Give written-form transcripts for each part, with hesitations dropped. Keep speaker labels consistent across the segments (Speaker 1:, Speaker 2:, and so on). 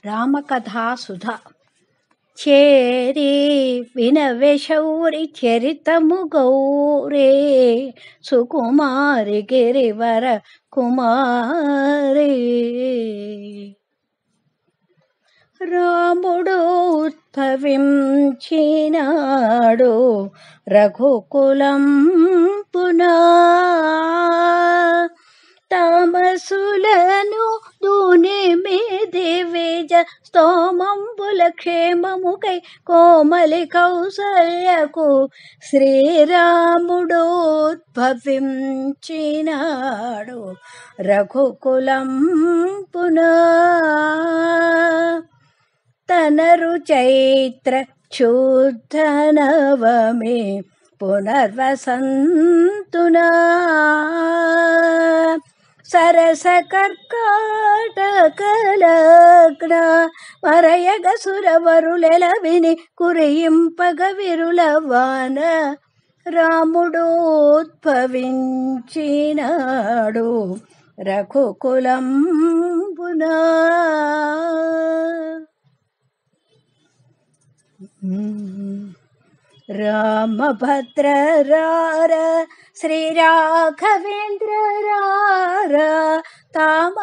Speaker 1: రామకథా సుధ చేరి వినవే శౌరి చరితము గౌరే సుకుమారి గిరివర కుమారి. రాముడు ఉద్భవించినాడు రఘుకులం పునా, తామసులను దూనిమిది విజ స్తోమంబుల క్షేమముకై కోమలి కౌసల్యకు శ్రీరాముడు ఉద్భవించినాడు రఘుకులం పునా. తనరు చైత్ర శుద్ధ నవమి పునర్వసంతునా, సరస కర్కాటక లగ్న మరయగ సురవరులెల విని కురియింపగ విరులవాన. రాముడు ఉద్భవించినాడు రఘుకులం పునా. రామభద్ర రార శ్రీరాఘవేంద్ర రార, తామరసలోచన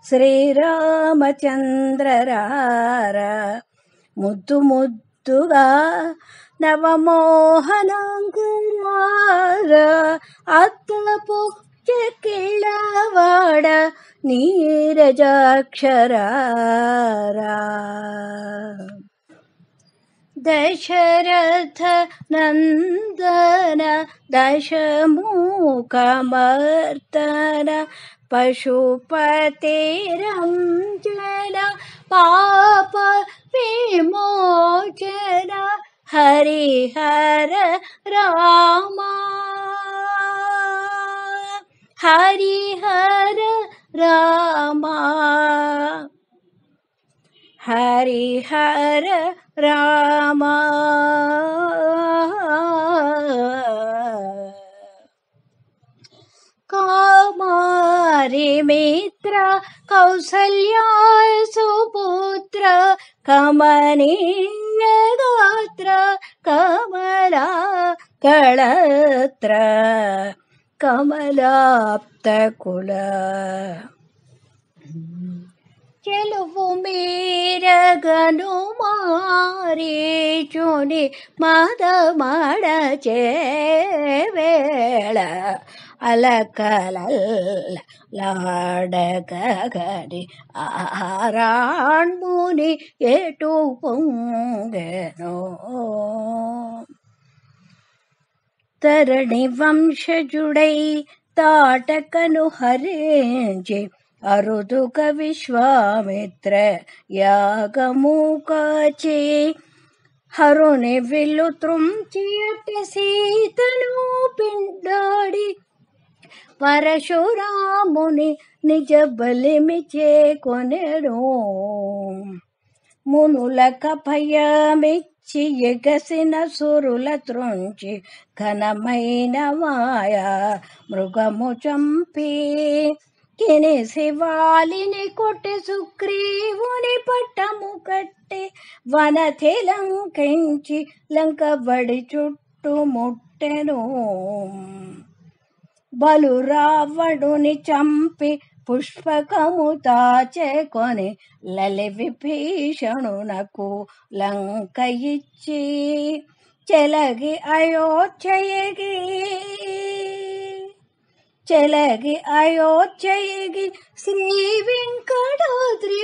Speaker 1: శ్రీరామచంద్ర రార. ముద్దు ముద్దుగా నవమోహనాంగరార, అత్తపు చెక్కిళ్ళవాడ నీరజాక్షరారా. దశరథ నందన దశముఖమర్దన పశుపతి రంజన పాప విమోచన హరిహర రామ. హరిహర రామ హరిహర రామ. కామారి మిత్ర కౌసల్యా సుపుత్ర, కమనీయ గాత్ర కమలా కళత్ర, కమలాప్త కుల. చెలువు మీరగను మారీచుని మదమడ చేవేళ, అలకలలాడగని ఆరాణ్ముని ఎటు పొంగెనో. తరణి వంశజుడై తాటకను హరించి అరుదుక విశ్వామిత్ర యాగము కాచి, హరుని విల్లు త్రుంచి అట్టి సీతను పిండాడి, పరశురాముని నిజ బలిమి చేకొనెను. మునులక భయమిచ్చి ఎగసిన సురుల త్రుంచి, ఘనమైన మాయా మృగము చంపి, కినిసి వాలిని కొట్టి సుగ్రీవుని పట్టము కట్టి, వనతి లంకించి లంకబడి చుట్టుముట్టెను. బలు రావణుని చంపి పుష్పకము తాచెకొని, లలి విభీషణునకు లంక ఇచ్చి, చెలగి అయోధ్యయగి శ్రీ వెంకటాద్రి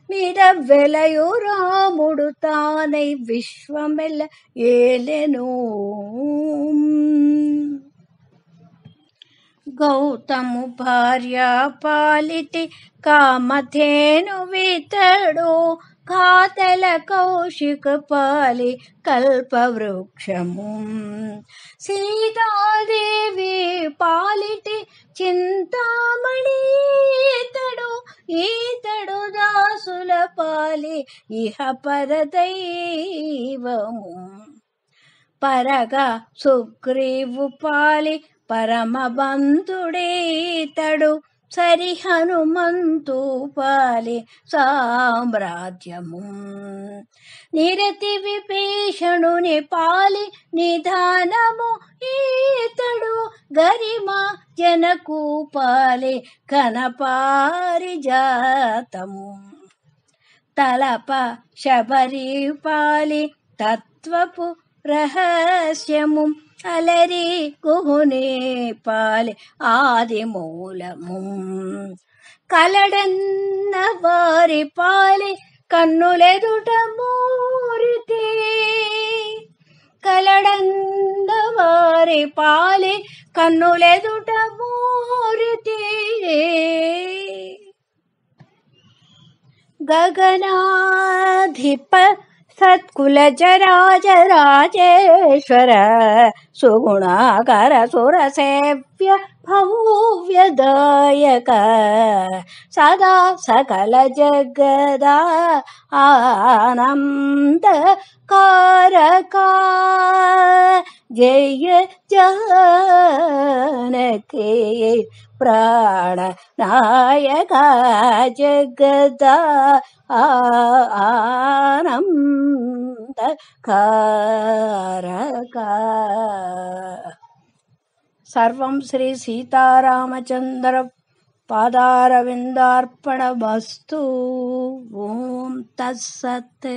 Speaker 1: మీద వెలయు రాముడు తానై విశ్వమెల్ల ఏలెను. గౌతము భార్య పాలిటి కామధేను వితడు, కాతల కౌశిక పాలి కల్పవృక్షము. సీతాదేవి పాలిటి చింతామణి ఈతడు దాసుల పాలి ఇహ పరదైవము. పరగా సుగ్రీవు పాలి పరమబంధుడేతడు, సరి హనుమంతు పాలి సామ్రాజ్యము నిరతి విభీషణుని పాలి నిధానము ఈతడు గరిమ జనకు పాలి ఘనపారిజాతము తలప శబరి పాలి తత్వపు రహస్యము అలరి గుహుని పాలి ఆది మూలము కలడన్న వారి పాలి కన్నులెదుట మూరితే కలడన్న వారి పాలి కన్నులెదుట మూరితే గగనాధిప సత్కుల జరాజరాజేశ్వర సుగుణాకర సురసేవ్య భవ్యదాయక సదా సకల జగదా ఆనంద కారక జయ జానకి ప్రాణ నాయక జగదా ఆనంద కారక. సర్వం శ్రీ సీతారామచంద్ర పాదారవిందార్పణమస్తు. ఓం తత్సత్.